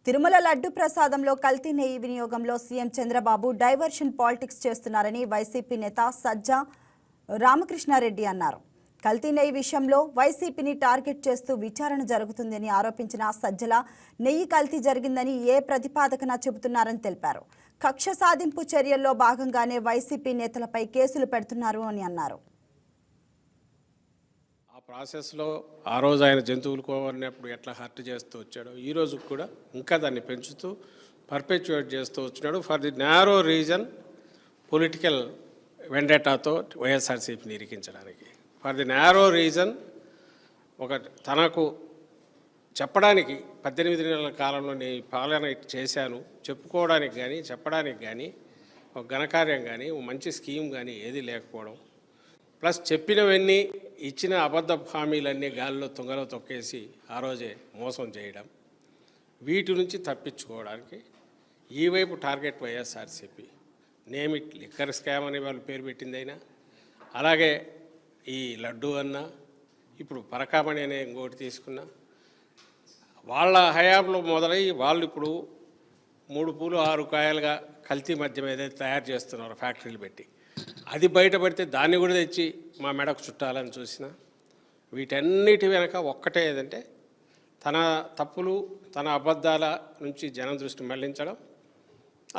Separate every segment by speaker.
Speaker 1: తిరుమల లడ్డు ప్రసాదంలో కల్తీ నెయ్యి వినియోగంలో సీఎం చంద్రబాబు డైవర్షన్ పాలిటిక్స్ చేస్తున్నారని వైసీపీ నేత సజ్జా రామకృష్ణారెడ్డి అన్నారు. కల్తీ నెయ్యి విషయంలో వైసీపీని టార్గెట్ చేస్తూ విచారణ జరుగుతుందని ఆరోపించిన సజ్జల నెయ్యి కల్తీ జరిగిందని ఏ ప్రతిపాదకన చెబుతున్నారని తెలిపారు. కక్ష సాధింపు చర్యల్లో భాగంగానే వైసీపీ నేతలపై కేసులు పెడుతున్నారు అని అన్నారు.
Speaker 2: ప్రాసెస్లో ఆ రోజు ఆయన జంతువులు కోరినప్పుడు ఎట్లా హర్ట్ చేస్తూ వచ్చాడో ఈ రోజు కూడా ఇంకా దాన్ని పెంచుతూ పర్పెచ్యుయేట్ చేస్తూ వచ్చినాడు. For the narrow reason political వెండేటాతో వైఎస్ఆర్సీపీని ఇరికించడానికి, ఫర్ ది నారో రీజన్ ఒక తనకు చెప్పడానికి 18 నెలల కాలంలో నేను పాలన చేశాను చెప్పుకోవడానికి కానీ చెప్పడానికి కానీ ఒక ఘనకార్యం కానీ ఒక మంచి స్కీమ్ కానీ ఏది లేకపోవడం, ప్లస్ చెప్పినవన్నీ ఇచ్చిన అబద్ధ హామీలన్నీ గాలిలో తుంగలో తొక్కేసి ఆ రోజే మోసం చేయడం, వీటి నుంచి తప్పించుకోవడానికి ఈ వైపు target YSRCP. Name it liquor scam అని వాళ్ళు పేరు పెట్టిందైనా, అలాగే ఈ లడ్డు అన్నా, ఇప్పుడు పరకామణి అనే ఇంకోటి తీసుకున్నా, వాళ్ళ హయాంలో మొదలై వాళ్ళు ఇప్పుడు 3 పూలు 6 కాయలుగా కల్తీ మద్యం ఏదైతే తయారు చేస్తున్నారో ఫ్యాక్టరీలు పెట్టి, అది బయటపడితే దాన్ని కూడా తెచ్చి మా మెడకు చుట్టాలని చూసిన, వీటన్నిటి వెనక ఒక్కటే ఏదంటే తన తప్పులు తన అబద్ధాల నుంచి జనం దృష్టి మళ్లించడం,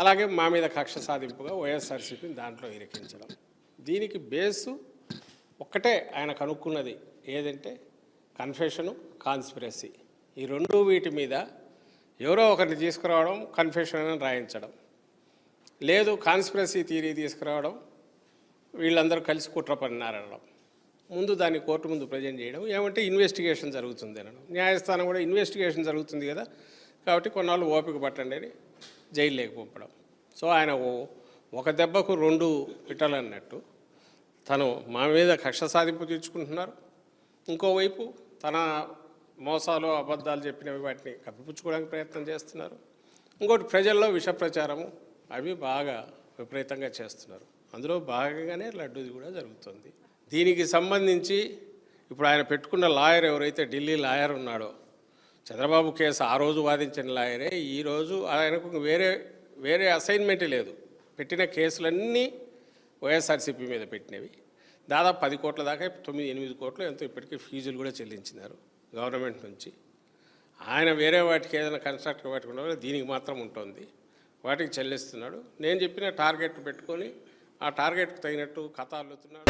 Speaker 2: అలాగే మా మీద కక్ష సాధింపుగా వైఎస్ఆర్సీపీని దాంట్లో ఇరికించడం. దీనికి బేసు ఒక్కటే ఆయన కనుక్కున్నది ఏదంటే కన్ఫెషను, కాన్స్పిరసీ. ఈ రెండు వీటి మీద ఎవరో ఒకరిని తీసుకురావడం, కన్ఫెషన్ అని రాయించడం, లేదు కాన్స్పిరసీ థియరీ తీసుకురావడం, వీళ్ళందరూ కలిసి కుట్ర పన్నారనడం, ముందు దాన్ని కోర్టు ముందు ప్రజెంట్ చేయడం, ఏమంటే ఇన్వెస్టిగేషన్ జరుగుతుంది అనడం. న్యాయస్థానం కూడా ఇన్వెస్టిగేషన్ జరుగుతుంది కదా కాబట్టి కొన్నాళ్ళు ఓపిక పట్టండి అని జైల్లోకి పంపడం. సో ఆయన ఒక దెబ్బకు 2 పిట్టలన్నట్టు తను మా మీద కక్ష సాధింపు తీర్చుకుంటున్నారు, ఇంకోవైపు తన మోసాలు అబద్ధాలు చెప్పినవి వాటిని కప్పిపుచ్చుకోవడానికి ప్రయత్నం చేస్తున్నారు, ఇంకోటి ప్రజల్లో విష ప్రచారము అవి బాగా విపరీతంగా చేస్తున్నారు. అందులో భాగంగానే లడ్డూది కూడా జరుగుతుంది. దీనికి సంబంధించి ఇప్పుడు ఆయన పెట్టుకున్న లాయర్ ఎవరైతే ఢిల్లీ లాయర్ ఉన్నాడో, చంద్రబాబు కేసు ఆ రోజు వాదించిన లాయరే ఈరోజు ఆయనకు వేరే అసైన్మెంటే లేదు. పెట్టిన కేసులన్నీ వైఎస్ఆర్సీపీ మీద పెట్టినవి. దాదాపు 10 కోట్ల దాకా 9-8 కోట్లు ఎంతో ఇప్పటికీ ఫీజులు కూడా చెల్లించినారు గవర్నమెంట్ నుంచి. ఆయన వేరే వాటికి ఏదైనా కన్స్ట్రక్ట్ పెట్టుకున్నా దీనికి మాత్రం ఉంటుంది, వాటికి చెల్లిస్తున్నాడు. నేను చెప్పిన టార్గెట్ పెట్టుకొని ఆ టార్గెట్కి తగినట్టు కథ అల్లుతున్నాడు.